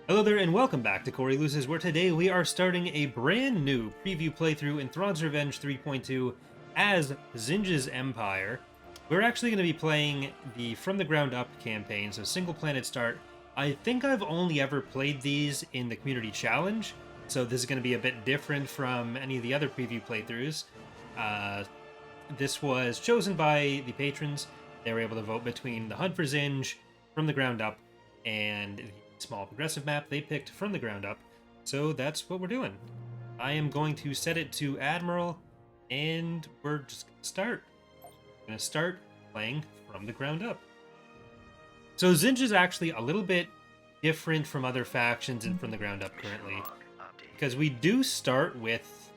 Hello there and welcome back to Corey Loses, where today we are starting a brand new preview playthrough in Thrawn's Revenge 3.2 as Zsinj's Empire. We're actually going to be playing the From the Ground Up campaign, so single planet start. I think I've only ever played these in the Community Challenge, so this is going to be a bit different from any of the other preview playthroughs. This was chosen by the patrons. They were able to vote between the Hunt for Zsinj, From the Ground Up, and the small progressive map they picked from the ground up, so that's what we're doing. I am going to set it to Admiral, and we're just gonna start playing from the ground up. So Zsinj is actually a little bit different from other factions in From the Ground Up currently, because we do start with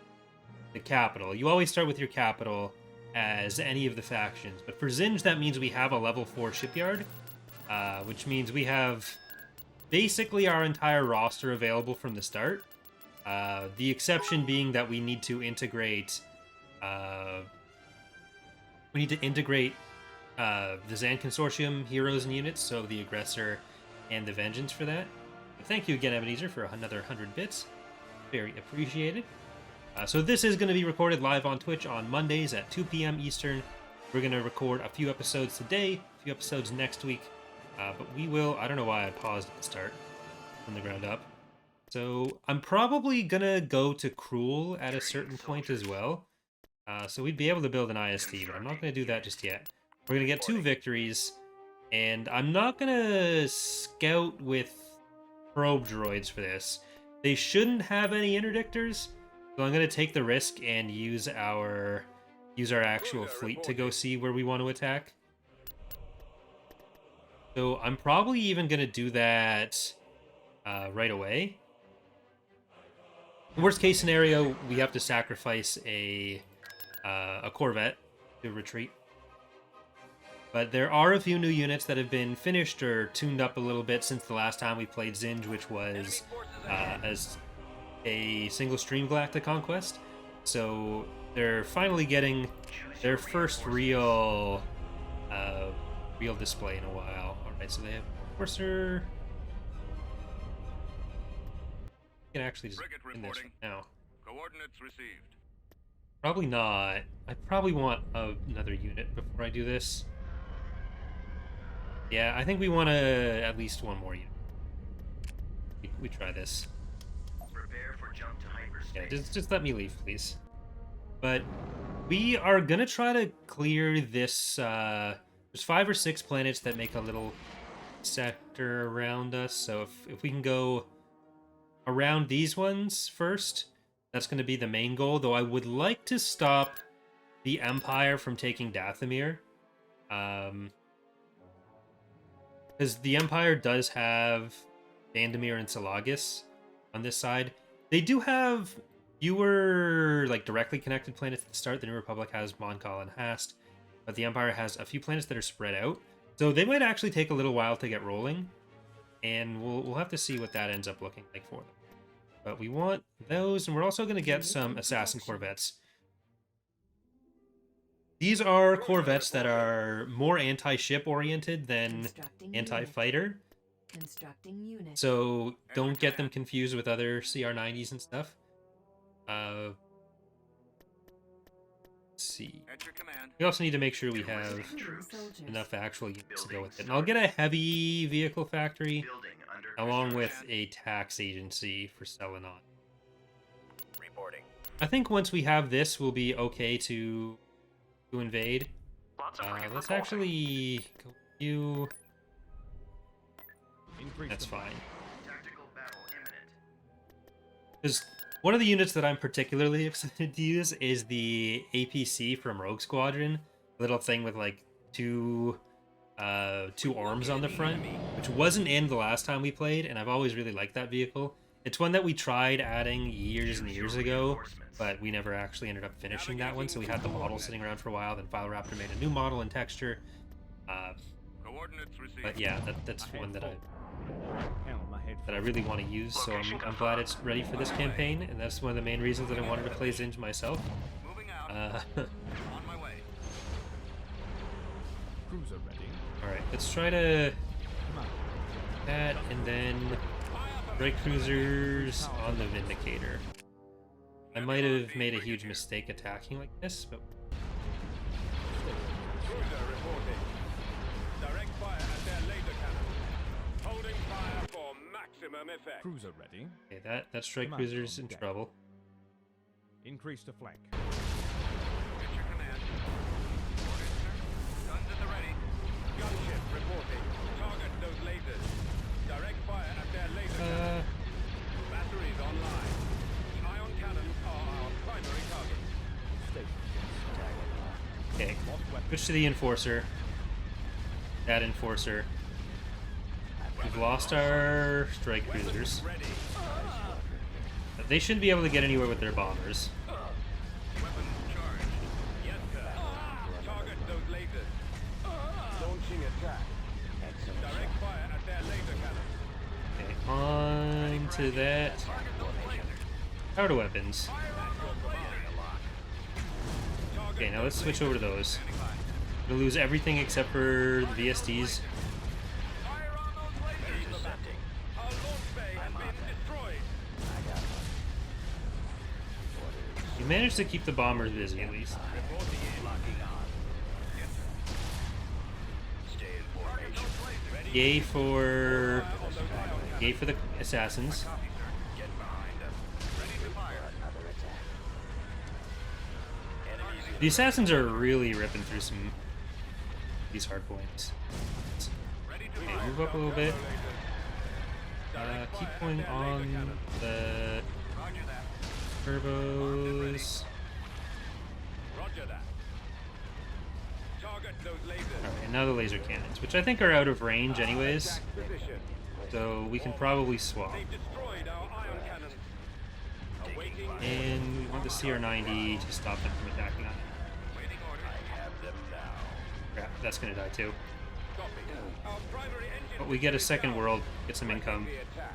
the capital. You always start with your capital as any of the factions, but for Zsinj that means we have a level 4 shipyard, which means we have basically our entire roster available from the start. The exception being that we need to integrate the Zan Consortium heroes and units, so the Aggressor and the Vengeance for that. But thank you again, Ebenezer, for another 100 bits. Very appreciated. So this is going to be recorded live on Twitch on Mondays at 2 p.m. Eastern. We're going to record a few episodes today, a few episodes next week. But we will, I don't know why I paused at the start from the ground up. So I'm probably gonna go to Cruel at a certain point as well. So we'd be able to build an IST, but I'm not gonna do that just yet. We're gonna get 2 victories, and I'm not gonna scout with probe droids for this. They shouldn't have any interdictors, so I'm gonna take the risk and use our actual fleet to go see where we want to attack. So I'm probably even going to do that right away. Worst case scenario, we have to sacrifice a Corvette to retreat. But there are a few new units that have been finished or tuned up a little bit since the last time we played Zsinj, which was as a single stream Galactic Conquest. So they're finally getting their first real display in a while. Alright, so they have Courser. We can actually just in this right now. Coordinates received. Probably not. I probably want another unit before I do this. Yeah, I think we want at least one more unit. We try this. Prepare for jump to hyperspace. Yeah, just let me leave, please. But we are gonna try to clear this. There's 5 or 6 planets that make a little sector around us, so if we can go around these ones first, that's going to be the main goal, though I would like to stop the Empire from taking Dathomir. Because the Empire does have Vandemir and Salagas on this side. They do have fewer directly connected planets at the start. The New Republic has Monkal and Hast. But the Empire has a few planets that are spread out. So they might actually take a little while to get rolling. And we'll have to see what that ends up looking like for them. But we want those, and we're also going to get some Assassin Corvettes. These are Corvettes that are more anti-ship oriented than anti-fighter. So don't get them confused with other CR90s and stuff. See. We also need to make sure we have enough actual units to go with it. And I'll get a heavy vehicle factory along with a tax agency for Selenon. Reporting. I think once we have this, we'll be okay to invade. Let's actually go with you. That's fine. Because one of the units that I'm particularly excited to use is the APC from Rogue Squadron. Little thing with two arms on the front, which wasn't in the last time we played, and I've always really liked that vehicle. It's one that we tried adding years and years ago, but we never actually ended up finishing that one, so we had the model sitting around for a while, then FileRaptor made a new model and texture. But yeah, that's one that I really want to use, so I'm glad it's ready for this campaign, and that's one of the main reasons that I wanted to play Zsinj myself. Alright, let's try to that, and then Strike cruisers on the Vindicator. I might have made a huge mistake attacking like this, but Cruiser reporting. Direct fire at their laser cannon. Holding fire for maximum effect. Cruiser ready. okay, that strike Command cruiser's on in deck. trouble. Increase to flank. Get your command. Orders, sir. Guns at the ready. Gunship reporting. Target those lasers. Direct fire at their laser cannon. Batteries online. The ion cannons are our primary target. Okay, switch to the Enforcer. That Enforcer. We've lost our strike cruisers. Ready. But they shouldn't be able to get anywhere with their bombers. Weapons charged. Yes, sir. Target those lasers. Launching attack. Direct fire at their laser cannon. Okay, on to that. Target those lasers. Power to weapons. Fire at your command. Okay, now let's switch over to those. We'll lose everything except for the VSDs. Fire on those lasers. Intercepting. Our launch bay has been destroyed. We managed to keep the bombers busy at least. Reporting in. Locking on. Yes, sir. Stay in formation. Ready. Yay for the assassins. Copy, sir. Get behind us. Ready to fire. Another attack. Enemies The assassins are really ripping through these hard points. ready to Okay, fire. move up a little bit. Direct Keep fire going at their laser on cannon. the Roger that. turbos. Roger that. Target those lasers. Alright, and now the laser cannons, which I think are out of range anyways, Attack position. so we can probably swap. They've destroyed our ion cannons. Awaiting. And we want the CR90 to stop them from attacking on it. Waiting orders. I have them now. Crap, that's gonna die too. Copy. Our primary engine. But we get a is second down. world, get some income. Ready to attack.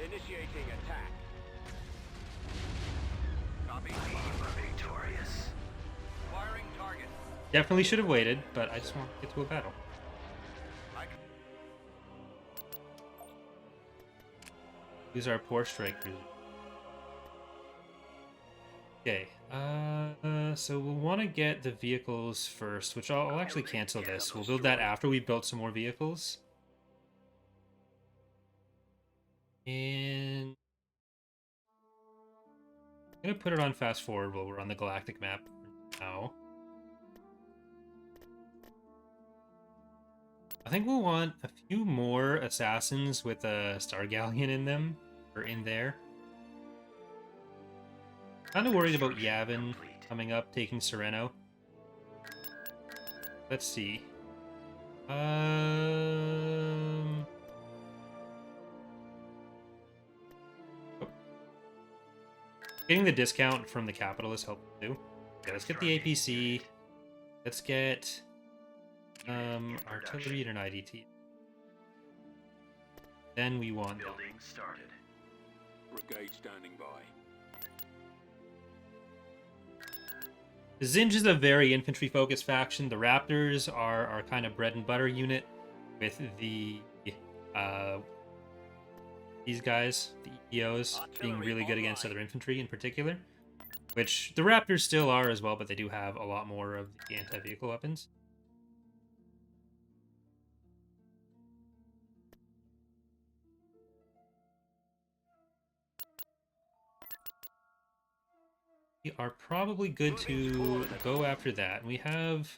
Initiating attack. Copy. Victorious. Firing target. Definitely should have waited, but I just want to get to a battle. I Use our poor strike cruiser. Okay, so we'll want to get the vehicles first, which I'll actually cancel this. We'll build that after we've built some more vehicles. And I'm going to put it on fast forward while we're on the galactic map now. I think we'll want a few more assassins with a Star Galleon in them, or in there. Kind of worried about Yavin coming up, taking Sereno. Let's see. Oh. Getting the discount from the capital is helpful too. Okay, let's get the APC. Let's get artillery and an IDT. Then we want them. Building started. Brigade standing by. Zsinj is a very infantry-focused faction. The Raptors are our kind of bread and butter unit, with the these guys, the EOs, being really good against other infantry in particular. Which the Raptors still are as well, but they do have a lot more of the anti-vehicle weapons. We are probably good to go after that. We have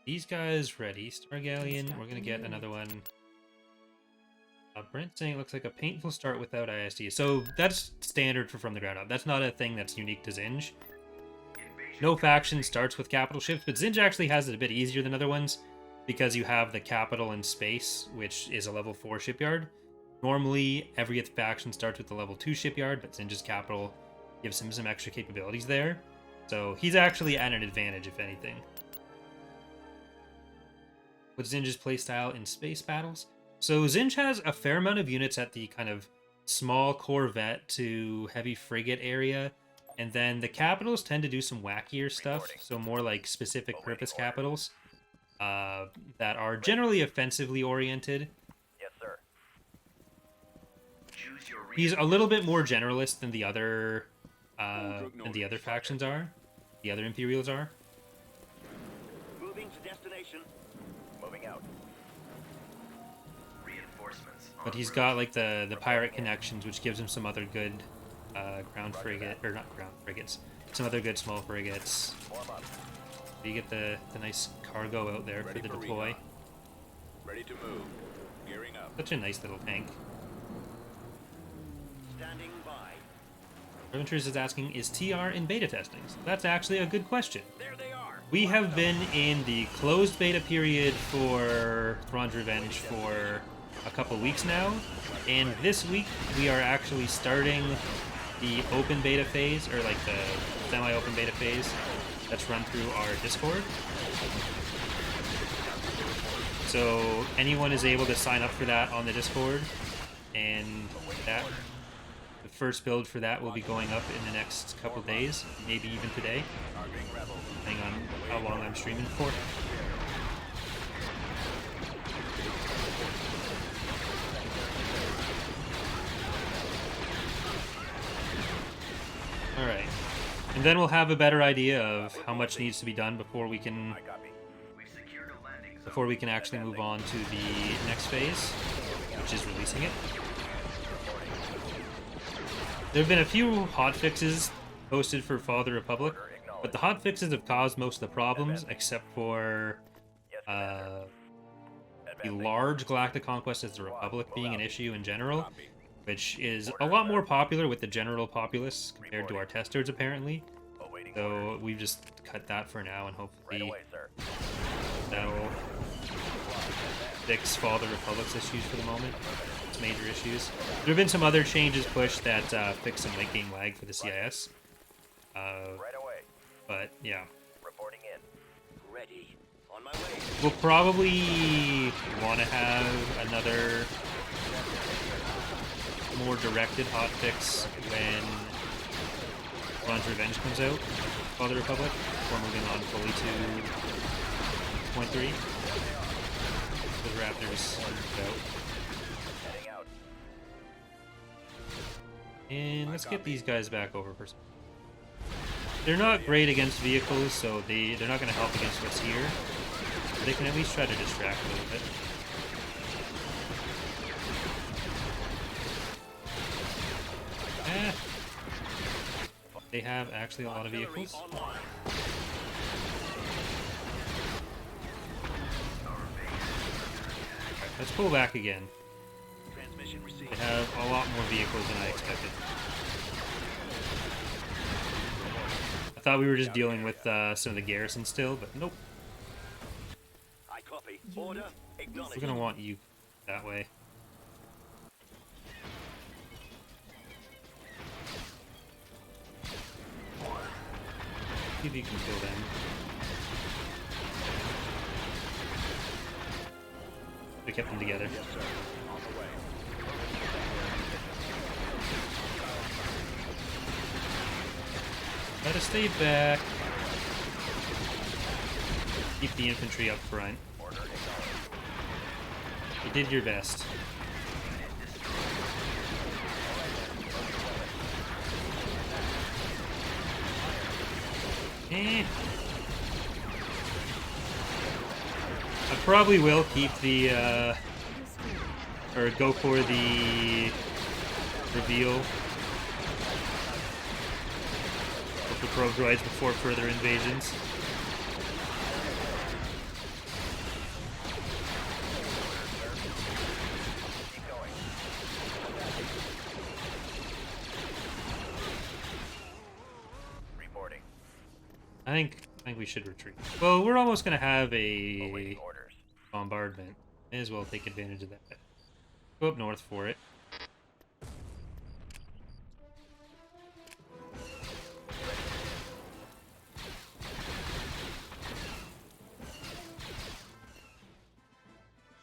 these guys ready. Star Galleon, we're going to get another one. Brent saying it looks like a painful start without ISD. So that's standard for From the Ground Up. That's not a thing that's unique to Zsinj. No faction starts with capital ships, but Zsinj actually has it a bit easier than other ones because you have the capital and space, which is a level 4 shipyard. Normally, every faction starts with the level 2 shipyard, but Zsinj's capital gives him some extra capabilities there. So he's actually at an advantage, if anything. What's Zsinj's playstyle in space battles? So Zsinj has a fair amount of units at the kind of small corvette to heavy frigate area, and then the capitals tend to do some wackier stuff, so more like specific purpose capitals that are generally offensively oriented. Yes, sir. He's a little bit more generalist than the other factions are. The other Imperials are. Moving to destination. Moving out. Reinforcements. But he's got like the pirate connections, which gives him some other good ground frigate, or not ground frigates, some other good small frigates. You get the nice cargo out there for the deploy. Ready to move. Gearing up. Such a nice little tank. Standing by. Adventures is asking, is TR in beta testing? So that's actually a good question. There they are. We have been in the closed beta period for Thrawn's Revenge for a couple weeks now, and this week we are actually starting the open beta phase, or like the semi-open beta phase that's run through our Discord. So anyone is able to sign up for that on the Discord, and that the first build for that will be going up in the next couple days, maybe even today, depending on how long I'm streaming for. Alright. And then we'll have a better idea of how much needs to be done before we can actually move on to the next phase, which is releasing it. There have been a few hotfixes posted for Father Republic, but the hotfixes have caused most of the problems, except for the large Galactic Conquest as the Republic being an issue in general, which is a lot more popular with the general populace compared to our testers, apparently. So we've just cut that for now, and hopefully that'll fix Father Republic's issues for the moment. Its major issues. There have been some other changes pushed that fix some late game lag for the CIS. But yeah. Reporting in. Ready. On my way. We'll probably want to have another more directed hotfix when Thrawn's Revenge comes out, Father Republic, before moving on fully to 0.3. The Raptors are out. And let's get these guys back over for some. They're not great against vehicles, so they're not going to help against what's here. But they can at least try to distract a little bit. They have actually a lot of vehicles. Let's pull back again. They have a lot more vehicles than I expected. I thought we were just dealing with some of the garrison still, but nope. I copy. Order. We're gonna want you that way. See if you can kill them. We kept them together. Yes, sir. On the way. Gotta stay back. Keep the infantry up front. You did your best. I probably will keep the, or go for the reveal of the probe droids before further invasions. I think we should retreat. Well, we're almost gonna have a bombardment. May as well take advantage of that. Go up north for it.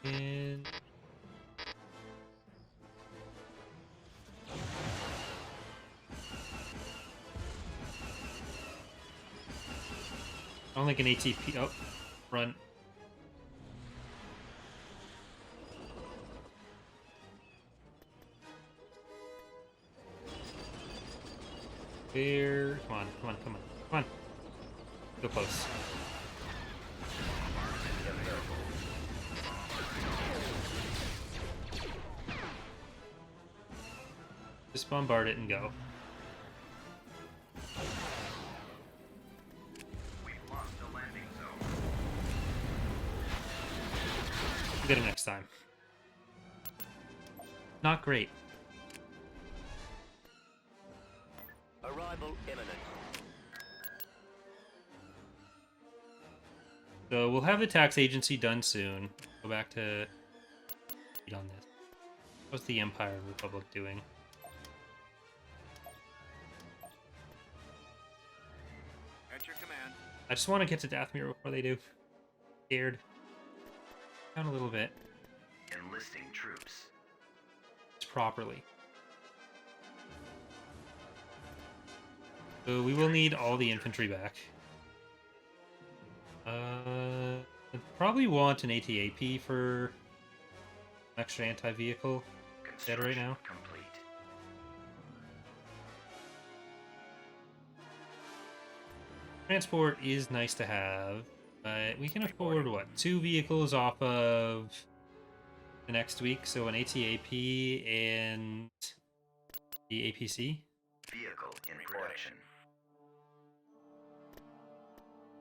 And I don't think an ATP. Oh, run. Where? Come on, come on, come on, come on. Go close. Just bombard it and go. We'll get it next time. Not great. Arrival imminent. So we'll have the tax agency done soon. Go back to on this. What's the Empire and Republic doing? At your command. I just want to get to Dathomir before they do. Scared. Down a little bit. Enlisting troops. Properly. So we will need all the infantry back. I probably want an ATAP for extra anti-vehicle dead right now. Complete. Transport is nice to have, but we can afford, what, 2 vehicles off of the next week, so an ATAP and the APC. Vehicle in production.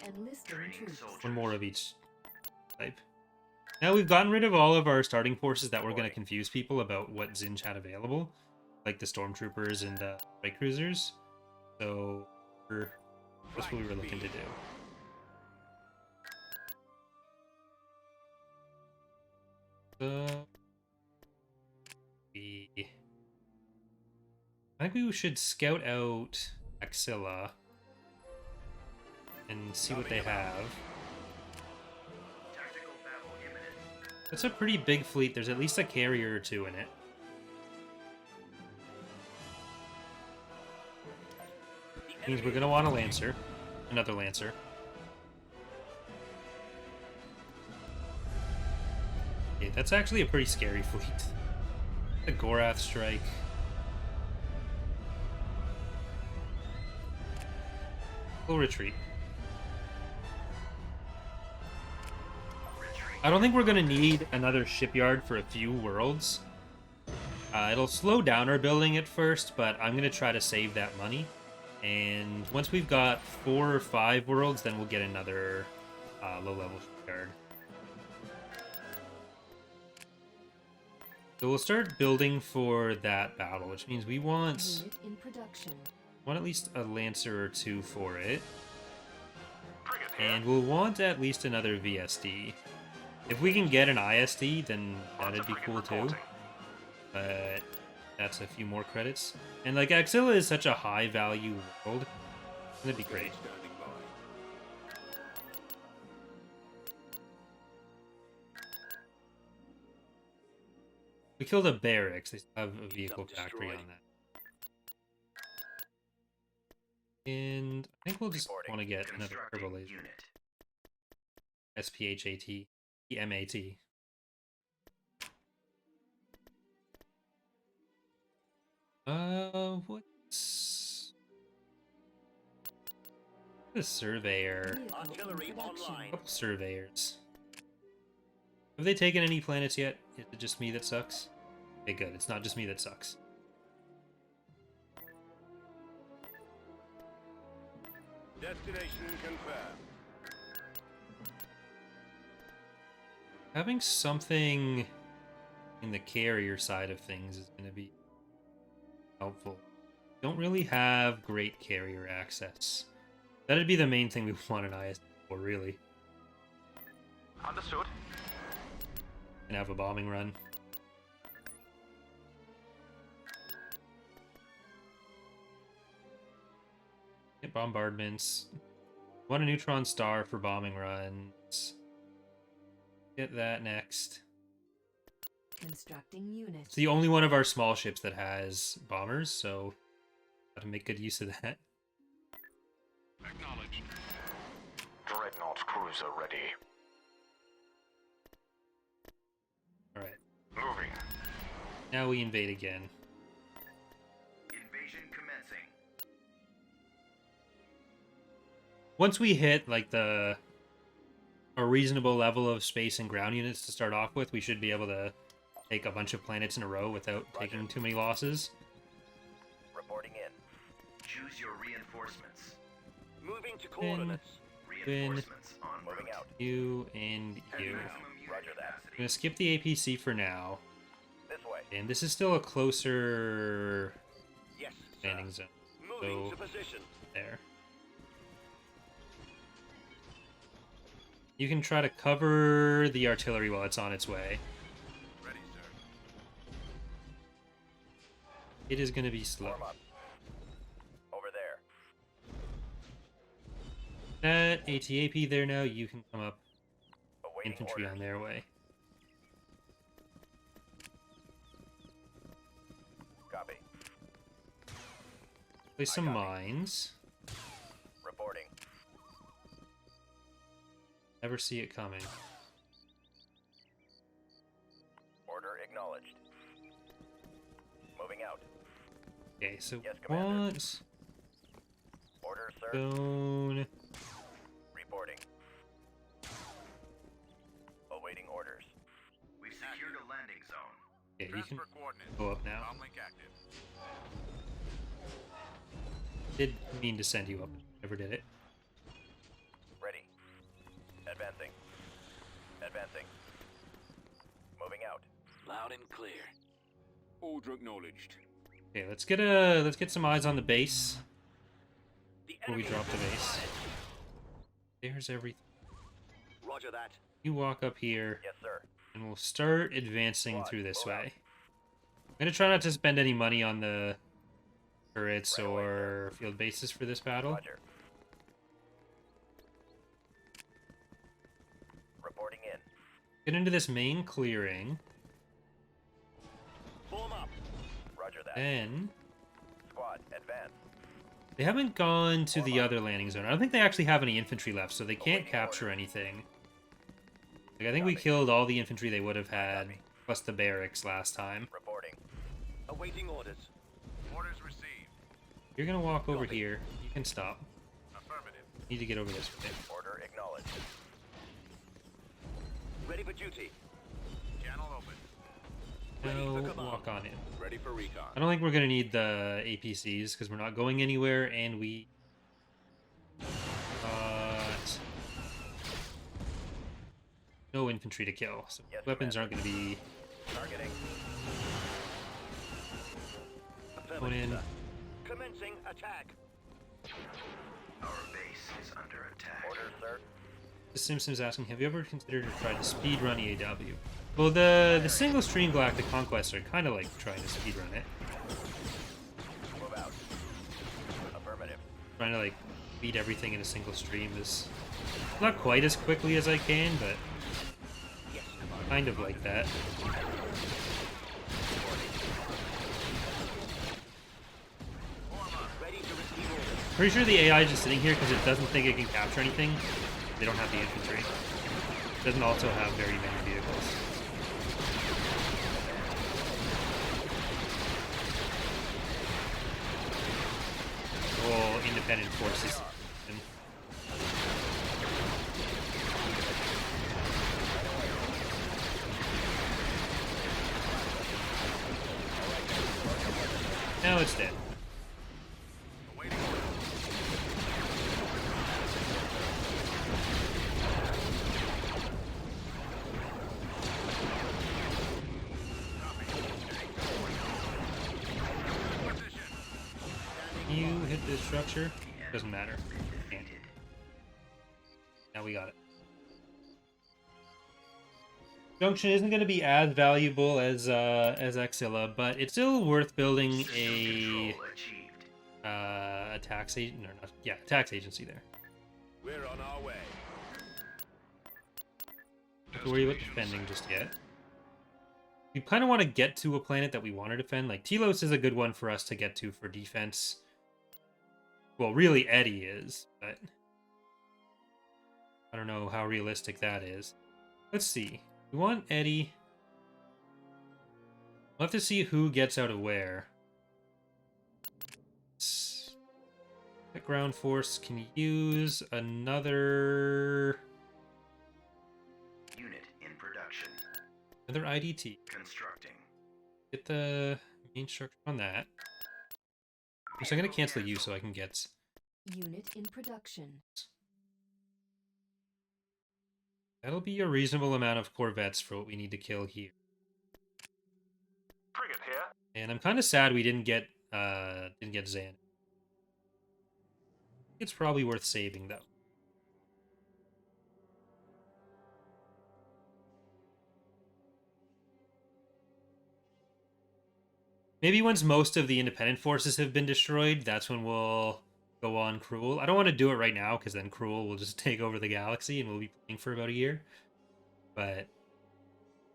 Enlisting troops. One more of each type. Now we've gotten rid of all of our starting forces that were going to confuse people about what Zsinj had available, like the stormtroopers and light cruisers. So that's what we were looking to do. I think we should scout out Axilla and see what they have. That's a pretty big fleet. There's at least a carrier or 2 in it. Means we're gonna want a Lancer. Another Lancer. Okay, that's actually a pretty scary fleet. The Gorath strike. We'll retreat. I don't think we're gonna need another shipyard for a few worlds. It'll slow down our building at first, but I'm gonna try to save that money. And once we've got 4 or 5 worlds, then we'll get another low-level shipyard. So we'll start building for that battle, which means we want Unit in production. at least a Lancer or 2 for it. And we'll want at least another VSD. If we can get an ISD, then that'd be cool too. But that's a few more credits. And like Axilla is such a high value world, that'd be great. Standing by. We killed a barracks. They still have a vehicle factory on that. And I think we'll just want to get another turbo laser. Unit. SPHAT. MAT. What's the surveyor? Vehicle in Artillery production. online. Couple surveyors. Have they taken any planets yet? Is it just me that sucks? Okay, good. It's not just me that sucks. Destination confirmed. Having something in the carrier side of things is going to be helpful. Don't really have great carrier access. That'd be the main thing we want an IS for, really. Understood. And have a bombing run. Get bombardments. Want a neutron star for bombing runs. Get that next. Constructing unit. It's the only one of our small ships that has bombers, so got to make good use of that. Acknowledged. Dreadnought cruiser ready. Alright, Moving. now we invade again. Invasion commencing. once we hit like a reasonable level of space and ground units to start off with, we should be able to take a bunch of planets in a row without taking too many losses. Reporting in. Choose your reinforcements. Moving to coordinates. Reinforcements on Moving route. out. You and you. Roger that. I'm gonna skip the APC for now, This way. and this is still a closer Yes, sir. landing zone. Moving So to position. there. You can try to cover the artillery while it's on its way. Ready, sir. It is going to be slow. Form up. Over there. That ATAP there now, you can come up Awaiting infantry orders. on their way. Copy. Place some copy. mines. Reporting. Never see it coming. Order acknowledged. Moving out. Okay, so Yes, Commander. once Order, sir. zone. Reporting. Awaiting orders. We've secured a landing zone. Okay, you can Transfer coordinates. go up now. Comlink active. Did mean to send you up. Never did it. Ready. Advancing. Advancing. Moving out. Loud and clear. Order acknowledged. Okay, let's get some eyes on the base The before we enemy drop the has been base. spotted. There's everything. Roger that. You walk up here, Yes, sir. and we'll start advancing Squad, through this move out. way. I'm gonna try not to spend any money on the turrets Right away, or field bases for this battle. Roger. Reporting in. Get into this main clearing, Form up. Roger that. then Squad, advance. they haven't gone to the Form up. other landing zone. I don't think they actually have any infantry left, so they can't Awaiting capture orders. anything. Like, I think we Copy. killed all the infantry they would have had, Copy. plus the barracks last time. Reporting. Awaiting orders. Orders received. You're gonna walk over Copy. here. You can stop. Affirmative. Need to get over this way. Order acknowledged. Ready for duty. Channel open. No, Ready for command. walk on in. Ready for recon. I don't think we're gonna need the APCs because we're not going anywhere, and we. No infantry to kill, so Yes, weapons aren't gonna be Targeting. going in. sir. Commencing attack. Our base is under attack. Order, sir. Simpson's asking, have you ever considered to try to speedrun EAW? Well, the single stream Galactic Conquests are kind of like trying to speedrun it. Move out. Affirmative. Trying to like beat everything in a single stream is not quite as quickly as I can, but Yes. kind of like that. Ready to receive orders. Pretty sure the AI is just sitting here because it doesn't think it can capture anything. They don't have the infantry. It doesn't also have very many vehicles. The whole independent forces. Now it's dead. Awaiting orders. Position. You hit this structure, doesn't matter. Can't. Now we got it. Junction isn't going to be as valuable as Exila, but it's still worth building a Control achieved. tax agent, or not? Yeah, tax agency there. We're on our way. Don't have to worry about defending just yet. We kind of want to get to a planet that we want to defend. Like Telos is a good one for us to get to for defense. Well, really, Eddie is, but I don't know how realistic that is. Let's see. We want Eddie. We'll have to see who gets out of where. That ground force can use another Unit in production. IDT. Constructing. Get the main structure on that. So I'm gonna cancel you so I can get. Unit in production. That'll be a reasonable amount of Corvettes for what we need to kill here. Frigate here. And I'm kind of sad we didn't get Zan. It's probably worth saving though. Maybe once most of the independent forces have been destroyed, that's when we'll go on Cruel. I don't want to do it right now because then Cruel will just take over the galaxy and we'll be playing for about a year. But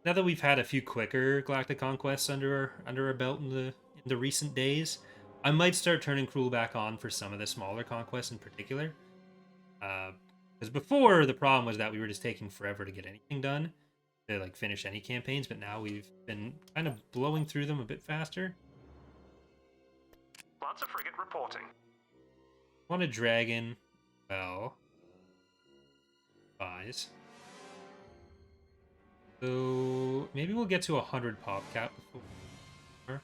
now that we've had a few quicker Galactic Conquests under our belt in the recent days, I might start turning Cruel back on for some of the smaller conquests in particular. Because before, the problem was that we were just taking forever to get anything done, to like finish any campaigns, but now we've been kind of blowing through them a bit faster. Lancer frigate reporting. Want a dragon? Well, buys. So maybe we'll get to 100 pop cap before.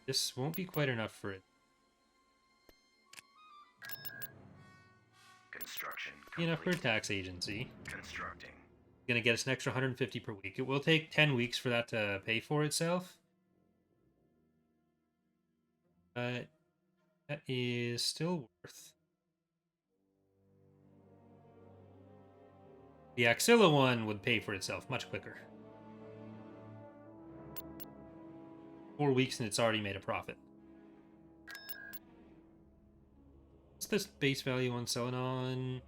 This won't be quite enough for it. Construction. Enough for a complete. tax agency. Constructing. Gonna get us an extra 150 per week. It will take 10 weeks for that to pay for itself. But that is still worth. The Axilla one would pay for itself much quicker. 4 weeks and it's already made a profit. What's this base value on selling on?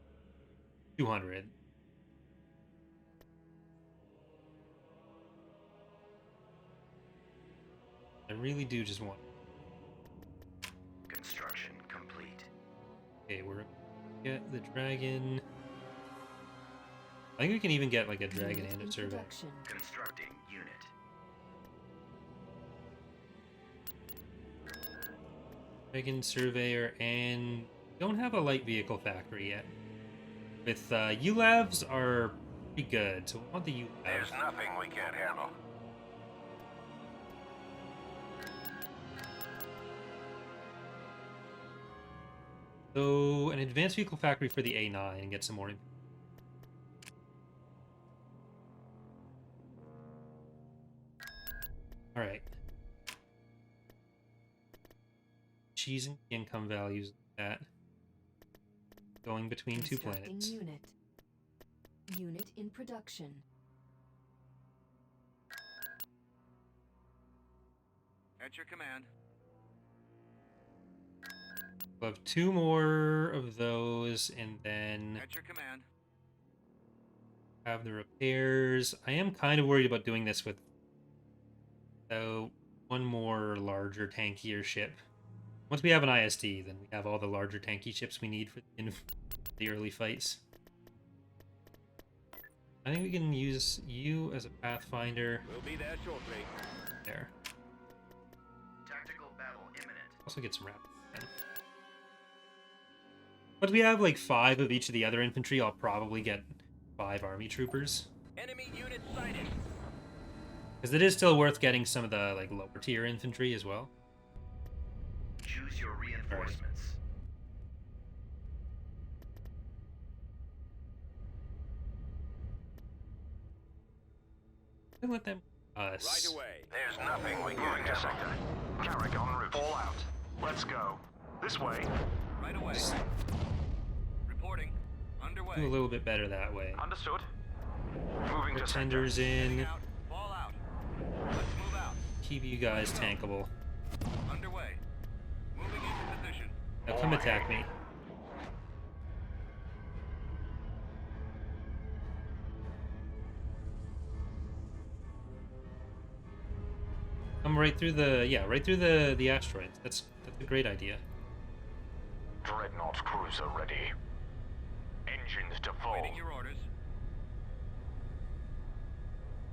200. I really do just want. Construction complete. Okay, we're get the dragon. I think we can even get like a dragon Unit and in a survey. production. Constructing unit. Dragon surveyor, and don't have a light vehicle factory yet. With ULAVs are pretty good, so we want the There's ULAV. nothing we can't handle. So an advanced vehicle factory for the A9 and get some more. All right. Cheese and income values like that. Going between two Constructing planets. Unit. Unit in production. At your command. We'll have 2 more of those, and then At your command. have the repairs. I am kind of worried about doing this with one more larger, tankier ship. Once we have an ISD, then we have all the larger, tanky ships we need for the early fights. I think we can use you as a Pathfinder We'll be there shortly. there. Tactical battle imminent. Also get some rapid. Once we have like 5 of each of the other infantry, I'll probably get 5 army troopers. Enemy unit sighted. Because it is still worth getting some of the like lower tier infantry as well. Choose your reinforcements. And let them us. Right away. There's nothing we Moving can't to handle. sector. Carrick en route. All out. Let's go. This way. Right away. Reporting. Underway. Do a little bit better that way. Understood. Moving to sector. Pretenders Heading in. out. Fall out. Let's move out. Keep you guys tankable. Underway. Moving into position. Now come attack me. Come right through the asteroids. That's a great idea. Dreadnought cruiser ready. Engines to full. Waiting your orders.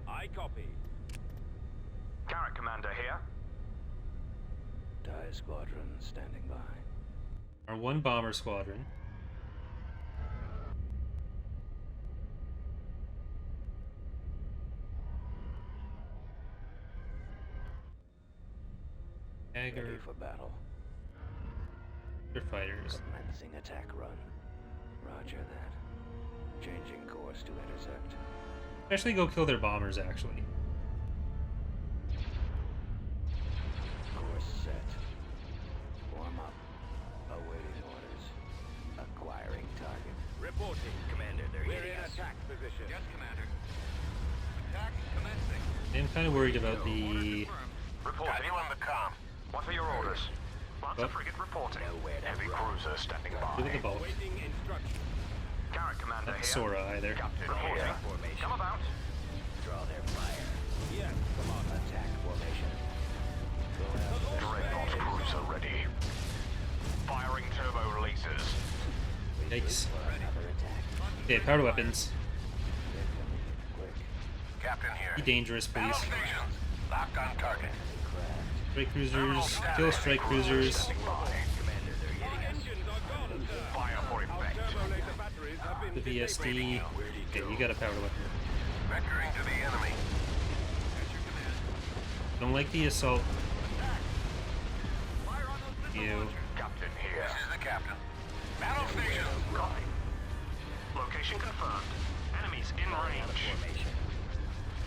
I copy. Carrick commander here. TIE squadron standing by. Our one bomber squadron. Ready Dagger. for battle. They're fighters. Commencing attack run. Roger that. Changing course to intercept. Especially go kill their bombers, actually. Course set. Warm up. Awaiting orders. Acquiring target. Reporting. Commander, they're We're hitting in us. attack position. Yes, Commander. Attack commencing. I'm kind of worried about the... Reporting on the comm. What are your orders? Lancer frigate reporting. Heavy cruiser standing Look at the by. boat. Waiting instruction. Garrett commander Not here. Sora either. Captain reporting. Formation. Come about. Draw their fire. Yes, Commander. Attack formation. Go after Dreadnought cruiser ready. Firing turbo releases. Yikes. another attack. Okay, power weapons. They're coming in quick. Captain Be here. dangerous, please. stations. Locked on target. Craft. Strike cruisers. Kill strike cruisers. Standing by. Commander, they're hitting us. Engines are gone, sir. Fire for Our effect. turbo laser batteries have been The VSD. Okay, you got a power weapon. Vectoring to the enemy. At your command. Don't like the assault. Fire on those missile You. launchers. Captain here. This is the captain. Battle station. Copy. Location confirmed. Enemies in range. Formation.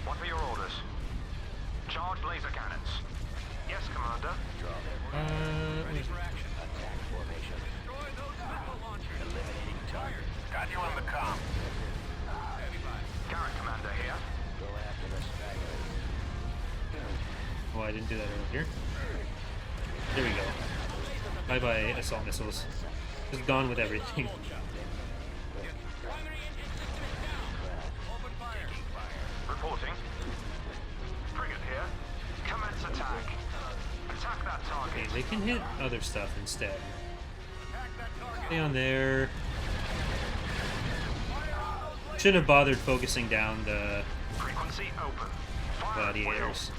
What are your orders? Charge laser cannons. Yes, Commander. Draw their Ready Where's- for action. attack formation. Destroy those missile launchers. Eliminating target. Got you on the comm. Heavy fire. Garrett Commander here. Go after the stragglers. Oh, I didn't do that earlier. There we go. Bye-bye, assault missiles. Just gone with everything. Primary engine system down. Open fire. Reporting. Frigate here. Commence attack. Attack that Okay, target. they can hit other stuff instead. Attack that target. Stay on there. Shouldn't have bothered focusing down the Frequency open. Fire at will. gladiators.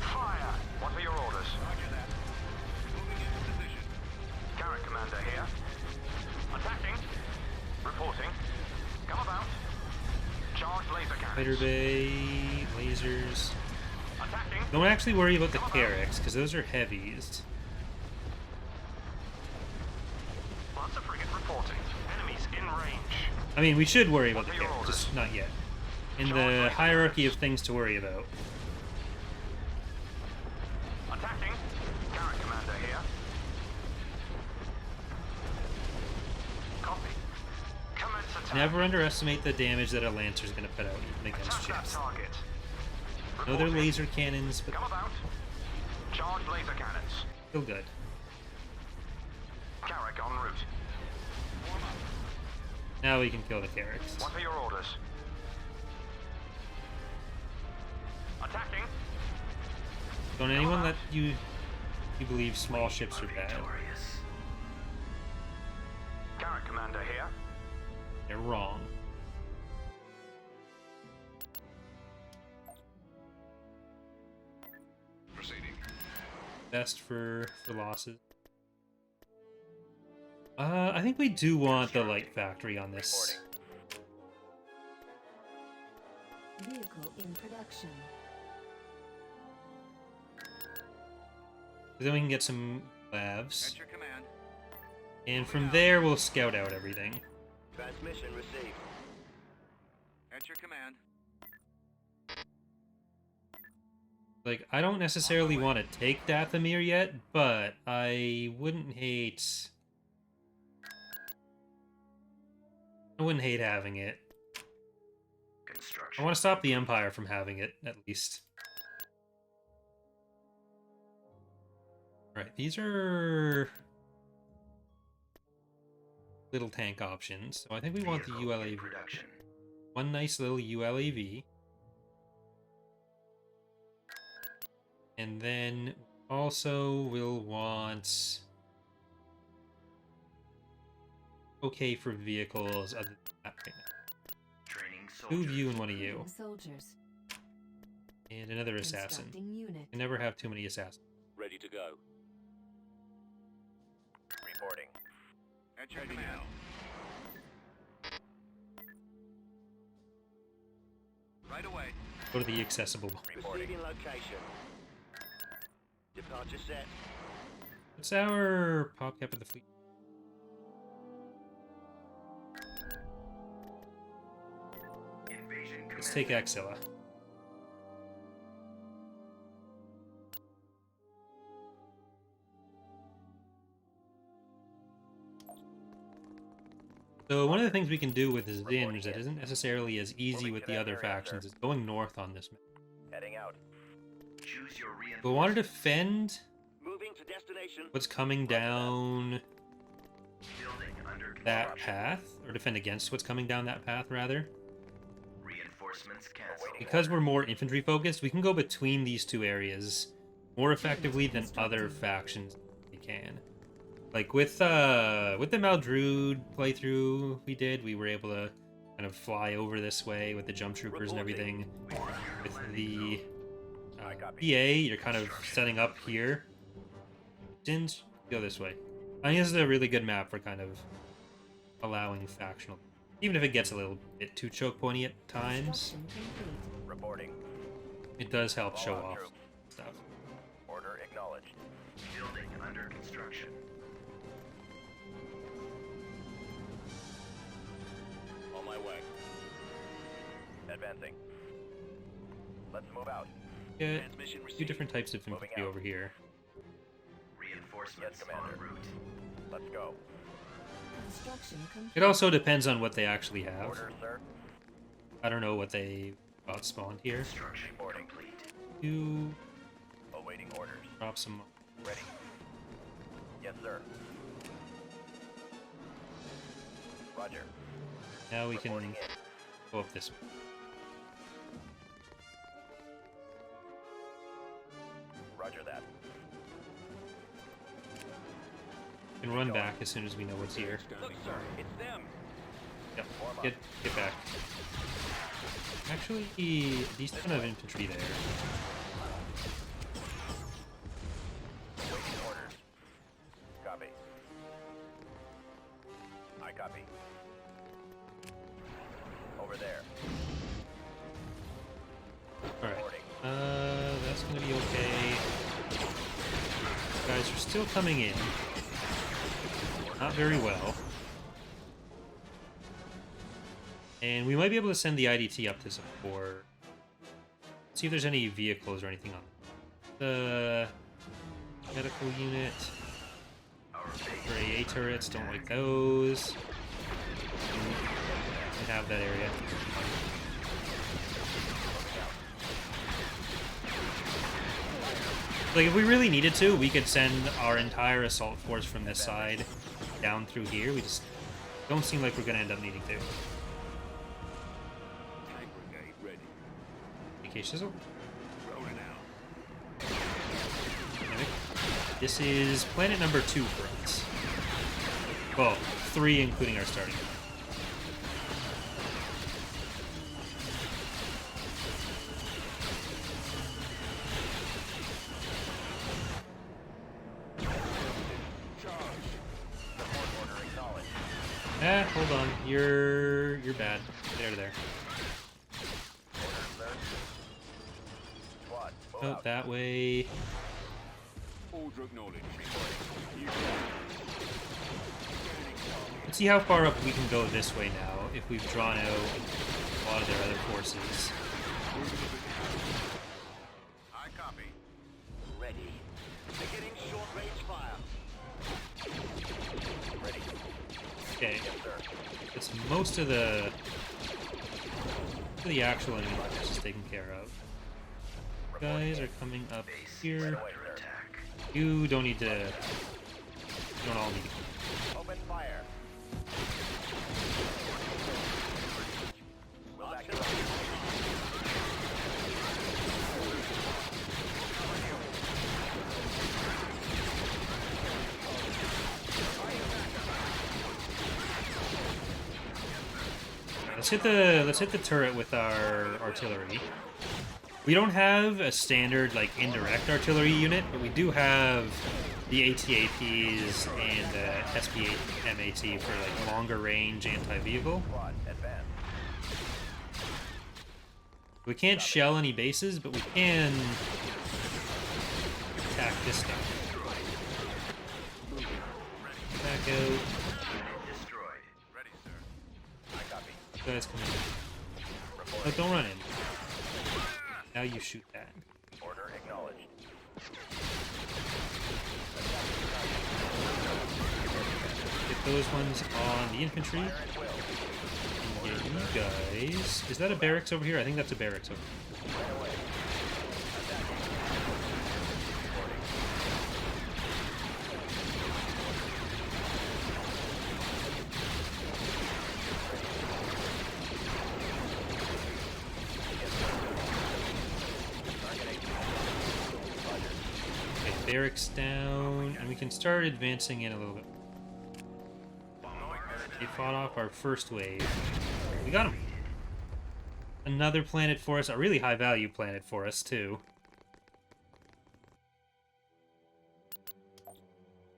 Fire. What are your orders? Roger that. Moving into position. Garrett Commander here. Attacking. Reporting. Come about. Charge laser cannons. Fighter bay, lasers. Attacking. Don't actually worry about the Carracks, because those are heavies. Lancer frigate reporting. Enemies in range. I mean, we should worry about the Carracks, just not yet. In the hierarchy of things to worry about. Attacking. Garrett Commander here. Copy. Commence attack. Never underestimate the damage that a Lancer's going to put out even against Attack that ships. target. No, they're Reporting. laser cannons, but Come about. Charge laser cannons. still good. Carrack en route. Now we can kill the Carracks. What are your orders? Attacking. Don't anyone let you believe small ships are bad. Victorious. Garrett Commander here. They're wrong. Proceeding. Best for losses. I think we do want the light factory on this. Vehicle in production. Then we can get some labs. At your command. And from there we'll scout out everything. Transmission received. At your command. Like, I don't necessarily want to take Dathomir yet, but I wouldn't hate... I wouldn't hate having it. I Construction. want to stop the Empire from having it, at least. Alright, these are... little tank options. So I think we want the Vehicle in ULAV. production. One nice little ULAV. And then also we'll want... okay for vehicles other than that right now. Training Two of soldiers. you and one of you. Recruiting soldiers. And another assassin. Constructing unit. You never have too many assassins. Ready to go. Reporting. At your command. Right away. Go to the accessible. Receiving location. Departure set. What's our pop cap of the fleet? Invasion Let's commencing. take Axilla. So one of the things we can do with Zsinj that isn't necessarily as easy with the other factions is going north on this map. Heading out. Choose your We want to reinforcements. defend Moving to destination. what's coming down Building under that construction. path, or defend against what's coming down that path, rather. Reinforcements canceled. Because we're more infantry focused, we can go between these two areas more effectively than other factions we can. Like with the Maldrude playthrough we were able to kind of fly over this way with the jump troopers and everything. With the PA, you're kind of setting up here. Zsinj, go this way. I think this is a really good map for kind of allowing factional, even if it gets a little bit too choke pointy at times. Construction complete. Reporting. It does help show Follow off through. stuff. Order acknowledged. Building under construction. On my way. Advancing. Let's move out. Get Transmission two received. different types of Moving infantry out. over here. Reinforcements Yes, Commander. en route. Let's go. Construction complete. It also depends on what they actually have. Order, sir. I don't know what they got spawned here. Construction Reporting. complete. Do Awaiting orders. drop some. Ready. Yes, sir. Roger. Now we can Reporting in. go up this way. Roger that. We can run back as soon as we know what's here. Look, sir. It's them. Yep. Form up. Get back. Actually, decent amount of infantry there. Awaiting orders. Copy. I copy. Over there. Alright. Reporting. That's gonna be okay. Guys are still coming in. Not very well. And we might be able to send the IDT up to support. See if there's any vehicles or anything on the medical unit. Our base. For AA turrets, don't like those. We have that area. Like, if we really needed to, we could send our entire assault force from this side down through here. We just don't seem like we're going to end up needing to. Tank brigade ready. AK Shizzle. Rolling out. Mimic. This is planet number 2 for us. Well, 3 including our starting. Support order acknowledged. Hold on. You're bad. Get out of there. Order, sir. Squad, move Oh, out. that way. Order acknowledged. Reporting. You Let's see how far up we can go this way now, if we've drawn out a lot of their other forces. I copy. Ready. Beginning short-range fire. Ready. Okay, Yes, sir. it's most of the actual enemy forces taken care of. Guys are coming up Base here. under attack. You don't need to. You don't all need to. Open fire. We'll back you up. Let's hit the turret with our artillery. We don't have a standard, like, indirect artillery unit, but we do have the ATAPs and the SP8 MAT for, like, longer range anti-vehicle. Squad, advance. We can't shell any bases, but we can attack this stuff. Back out. Unit destroyed. Ready, sir. I copy. Guys, come in. Oh, don't run in. Now you shoot that. Order acknowledged. Get those ones on the infantry. And get you guys. Is that a barracks over here? I think that's a barracks over here. Okay, barracks down, and we can start advancing in a little bit. They fought off our first wave. We got him. Another planet for us, a really high value planet for us too.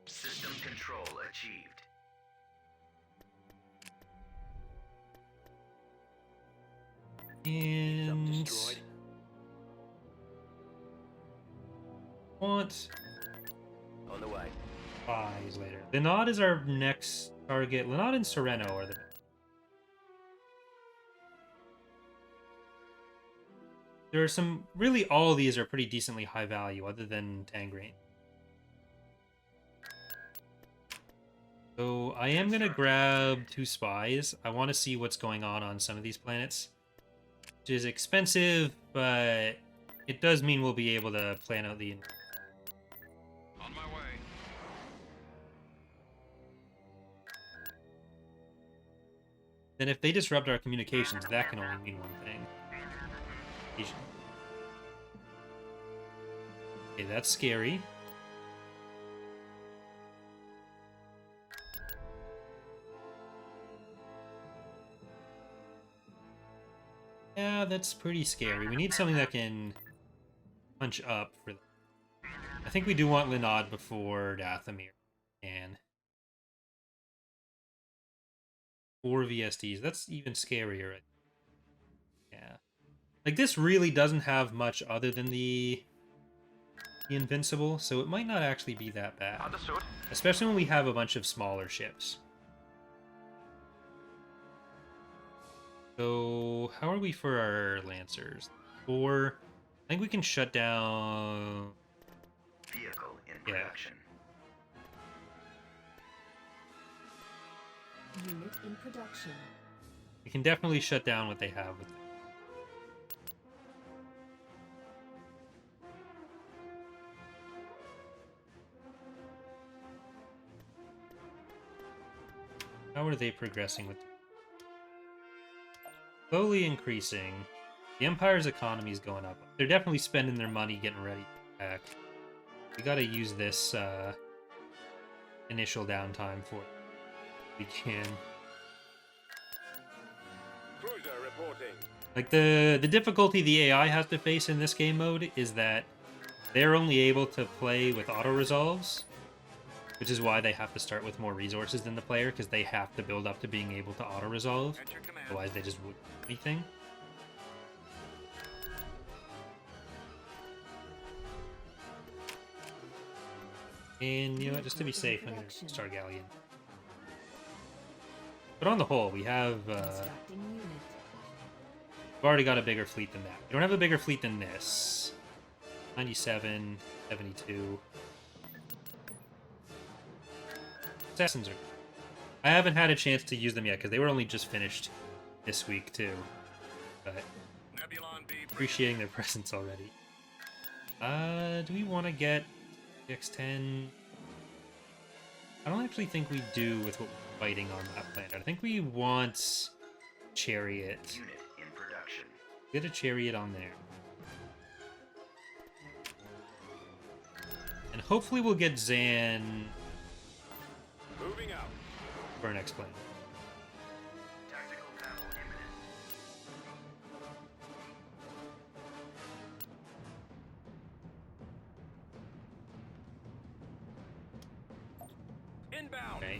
System control achieved. And Destroyed. want On the way. spies later. Linod is our next target. Linod and Sereno are the. There are some, really all of these are pretty decently high value other than Tangrain. So I am going to grab 2 spies. I want to see what's going on some of these planets. Which is expensive, but it does mean we'll be able to plan out the... On my way. Then if they disrupt our communications, that can only mean one thing. Okay, that's scary. Yeah, that's pretty scary. We need something that can punch up for them. I think we do want Linod before Dathomir. And 4 VSDs. That's even scarier. Yeah. Like, this really doesn't have much other than the Invincible, so it might not actually be that bad. Understood. Especially when we have a bunch of smaller ships. So, how are we for our Lancers? 4. I think we can shut down... Vehicle in Yeah. production. Unit in production. We can definitely shut down what they have with them. How are they progressing with... Slowly increasing. The Empire's economy is going up. They're definitely spending their money getting ready to attack. We gotta use this initial downtime for it. We can. Cruiser reporting. Like, the difficulty the AI has to face in this game mode is that they're only able to play with auto-resolves, which is why they have to start with more resources than the player, because they have to build up to being able to auto-resolve. Enter command. Otherwise, they just wouldn't do anything. And, you know what, just to be safe, I'm going to start Galleon. But on the whole, we have... Constructing unit. we've already got a bigger fleet than that. We don't have a bigger fleet than this. 97, 72. Assassins are... I haven't had a chance to use them yet, because they were only just finished this week, too. But Nebulon B. appreciating their presence already. Do we want to get X10? I don't actually think we do with what we're fighting on that planet. I think we want Chariot. Unit in production. Get a Chariot on there. And hopefully we'll get Zan Moving out. for our next planet. Tactical battle imminent. Inbound. Okay.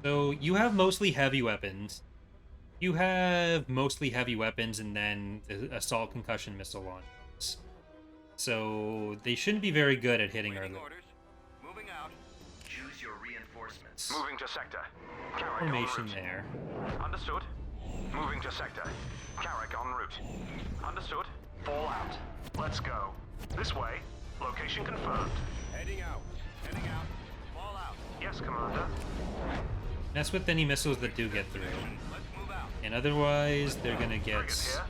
So you have mostly heavy weapons. You have mostly heavy weapons and then the assault concussion missile launchers. So they shouldn't be very good at hitting our Waiting litters. orders. Moving out. Choose your reinforcements. Moving to sector. Carrick Formation en route. there. Understood. Moving to sector. Carrick en route. Understood. Fall out. Let's go. This way. Location confirmed. Heading out. Heading out. Fall out. Yes, Commander. Mess with any missiles that do get through. Let's move out. And otherwise, they're gonna get Frigate here.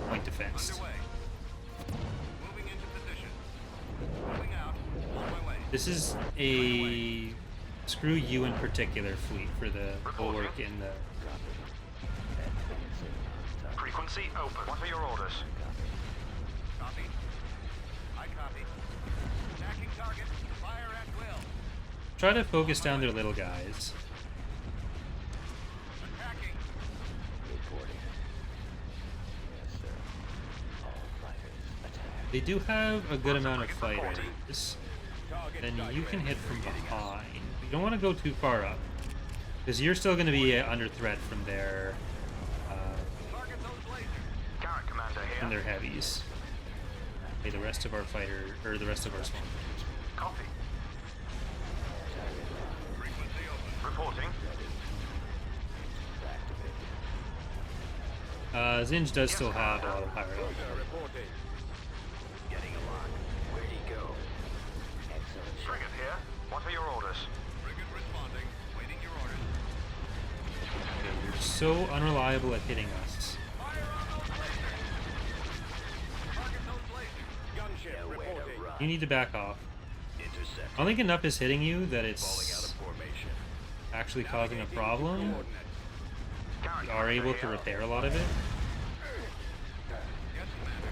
point defense. Underway. Moving into position. Moving out. On my way. This is a screw you in particular fleet for the bulwark in the. Frequency open. What are your orders? Copy. I copy. Attacking target. Fire at will. Try to focus down their little guys. Attacking. Reporting. Yes, sir. All fighters attack. They do have a good amount of fighters. Target Then you document. can hit from behind. You don't want to go too far up, because you're still going to be under threat from their Target those lasers. Carrick Commander from here. their heavies. Okay, the rest of our fighter or the rest of our small. Copy. Frequency open. Reporting. Zsinj does still have a lot of power. Cruiser reporting. Getting a lock. Where'd he go? Excellent shot. Frigate here. What are your orders? Frigate responding. Waiting your orders. You're so unreliable at hitting us. Fire on those lasers. Target those lasers. Gunship Nowhere to reporting. run. You need to back off. Intercept. I don't think enough is hitting you that Falling out it's of formation. actually causing a Navigating problem. coordinates. Carrick You are Commander able to here. repair a lot of it. Yes, Commander.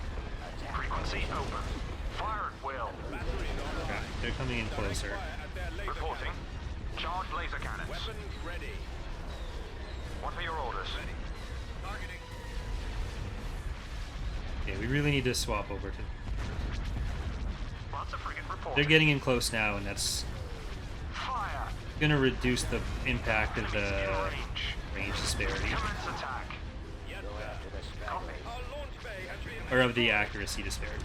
Frequency open. Fire at will. Batteries online. Okay, they're coming in Direct closer. fire at their laser Reporting. cannons. Charge laser cannons. Weapons ready. What are your orders? Ready. Targeting. Okay, we really need to swap over to. Lots of frigate reporting. They're getting in close now, and that's Fire. gonna reduce the impact of the Range. range disparity, Commence attack. Yes, Go sir. after the Copy. stragglers. Our launch bay has been or of the accuracy disparity.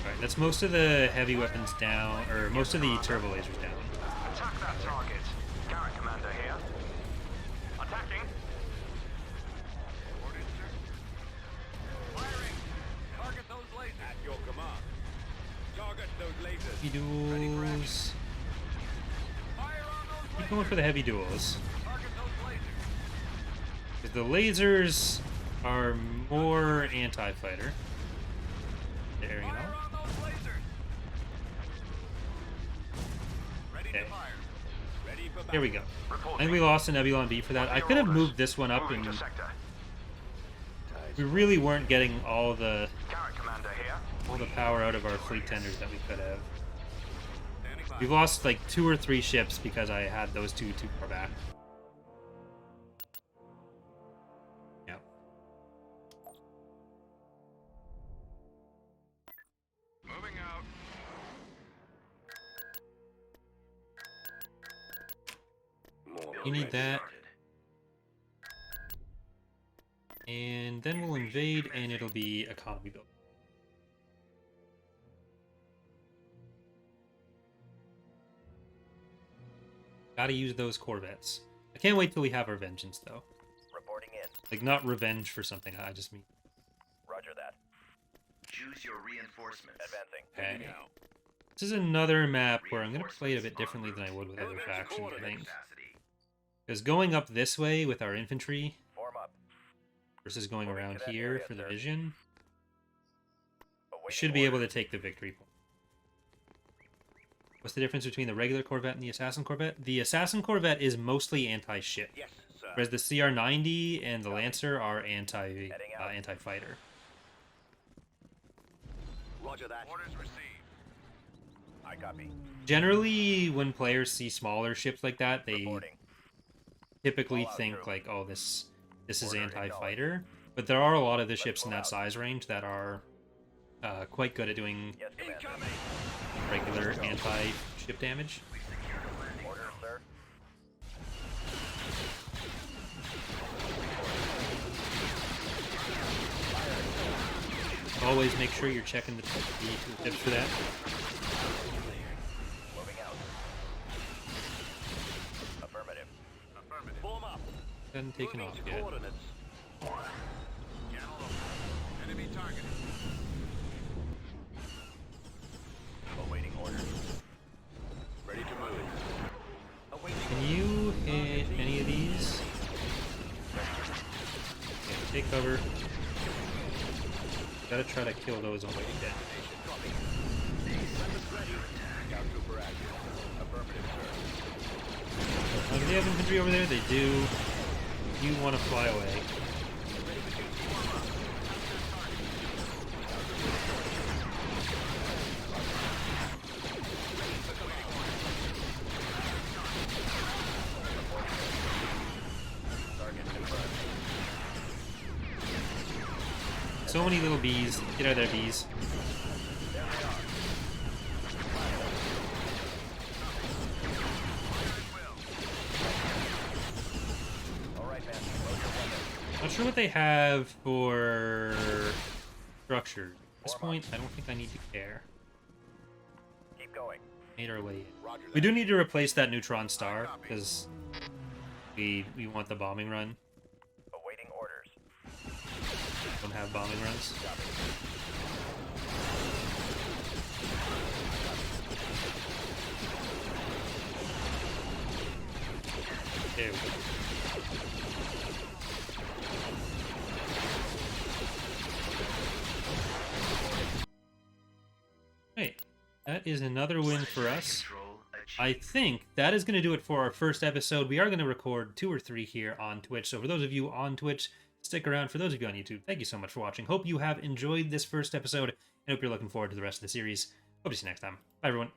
Alright, that's most of the heavy weapons down, or most of the turbo lasers down. Attack that target. Carrick Commander here. Attacking. Orders, sir. Firing. Target those lasers. At your command. Target those lasers. Heavy duels. Fire on those Keep lasers. going for the heavy duels. Target those lasers. 'Cause the lasers are more anti-fighter. There you Fire go. on those lasers. Ready Okay. to fire. Ready for battle. Here we go. I Reporting. think we lost an Nebulon B for that. I could have moved this one up, Moving and to sector. we really weren't getting all the Carrick Commander here. power out of our fleet tenders that we could have. Standing by. We've lost like 2 or 3 ships because I had those two too far back. Yep. Moving out. More You need that. Started. And then we'll invade, and it'll be economy build. Gotta use those Corvettes. I can't wait till we have our vengeance, though. reporting in. Like, not revenge for something, I just mean... Roger that. Choose your reinforcements. Advancing. Okay. This is another map where I'm gonna play it a bit differently than I would with other factions, I think. Capacity. Because going up this way with our infantry Form up. versus going Moving around to that here area, for the sir. vision, we Awaiting should be able to orders. take the victory point. What's the difference between the regular Corvette and the Assassin Corvette? The Assassin Corvette is mostly anti-ship, Yes, sir. whereas the CR-90 and the Lancer are out. anti-fighter. Roger that. Orders received. I copy. Generally, when players see smaller ships like that, they Reporting. typically Fallout think through. like, oh, this is Order anti-fighter. But there are a lot of the ships in that move out. size range that are quite good at doing Yes, Commander. Incoming! regular anti-ship damage. Order, sir. Always make sure you're checking the tooltips for that. Moving out. Affirmative. Affirmative. Form up. Hasn't taken Moving off to yet. coordinates. Channel open. Enemy targeted. Awaiting orders. Ready to move. Awaiting Can you hit any of these? Yeah, take cover. Gotta try to kill those on the way down. Scout trooper active. Affirmative, sir. Do they have infantry over there? They do. You want to fly away. So many little bees. Get out of there, bees. Not sure what they have for structure. At this point, I don't think I need to care. Keep going. Made our way in. Roger We that. do need to replace that neutron star because we want the bombing run. Awaiting orders. Don't have bombing runs. There we go. Hey, that is another win for us. Control achieved. I think that is going to do it for our first episode. We are going to record 2 or 3 here on Twitch. So for those of you on Twitch, stick around. For those of you on YouTube, thank you so much for watching. Hope you have enjoyed this first episode and hope you're looking forward to the rest of the series. Hope to see you next time. Bye, everyone.